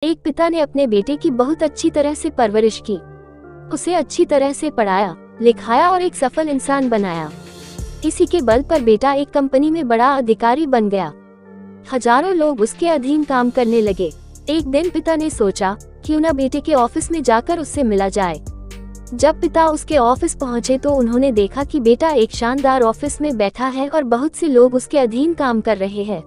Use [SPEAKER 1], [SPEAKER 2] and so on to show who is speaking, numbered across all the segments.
[SPEAKER 1] एक पिता ने अपने बेटे की बहुत अच्छी तरह से परवरिश की, उसे अच्छी तरह से पढ़ाया, लिखाया और एक सफल इंसान बनाया। इसी के बल पर बेटा एक कंपनी में बड़ा अधिकारी बन गया। हजारों लोग उसके अधीन काम करने लगे। एक दिन पिता ने सोचा, क्यों न बेटे के ऑफिस में जाकर उससे मिला जाए। जब पिता उसके ऑफिस पहुंचे तो उन्होंने देखा कि बेटा एक शानदार ऑफिस में बैठा है और बहुत से लोग उसके अधीन काम कर रहे हैं।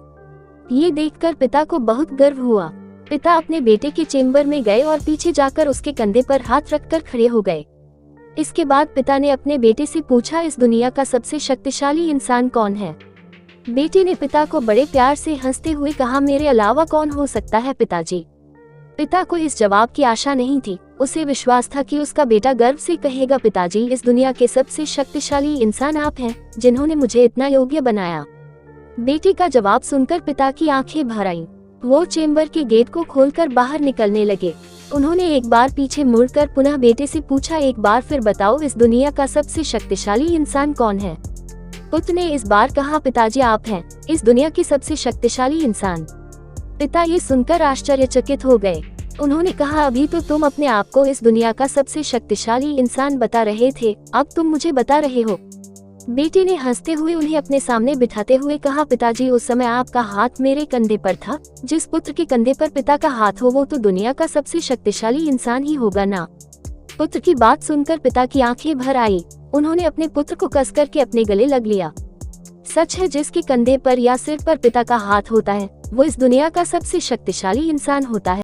[SPEAKER 1] ये देखकर पिता को बहुत गर्व हुआ। पिता अपने बेटे के चेम्बर में गए और पीछे जाकर उसके कंधे पर हाथ रखकर खड़े हो गए। इसके बाद पिता ने अपने बेटे से पूछा, इस दुनिया का सबसे शक्तिशाली इंसान कौन है? बेटे ने पिता को बड़े प्यार से हंसते हुए कहा, मेरे अलावा कौन हो सकता है पिताजी। पिता को इस जवाब की आशा नहीं थी। उसे विश्वास था कि उसका बेटा गर्व से कहेगा, पिताजी, इस दुनिया के सबसे शक्तिशाली इंसान आप हैं, जिन्होंने मुझे इतना योग्य बनाया। बेटे का जवाब सुनकर पिता की आंखें भर आईं। वो चेम्बर के गेट को खोलकर बाहर निकलने लगे। उन्होंने एक बार पीछे मुड़कर पुनः बेटे से पूछा, एक बार फिर बताओ, इस दुनिया का सबसे शक्तिशाली इंसान कौन है? पुत्र ने इस बार कहा, पिताजी, आप हैं इस दुनिया की सबसे शक्तिशाली इंसान। पिता ये सुनकर आश्चर्यचकित हो गए। उन्होंने कहा, अभी तो तुम अपने आप को इस दुनिया का सबसे शक्तिशाली इंसान बता रहे थे, अब तुम मुझे बता रहे हो। बेटे ने हंसते हुए उन्हें अपने सामने बिठाते हुए कहा, पिताजी, उस समय आपका हाथ मेरे कंधे पर था। जिस पुत्र के कंधे पर पिता का हाथ हो वो तो दुनिया का सबसे शक्तिशाली इंसान ही होगा ना। पुत्र की बात सुनकर पिता की आंखें भर आई। उन्होंने अपने पुत्र को कस करके अपने गले लग लिया। सच है, जिसके कंधे पर या सिर पर पिता का हाथ होता है वो इस दुनिया का सबसे शक्तिशाली इंसान होता है।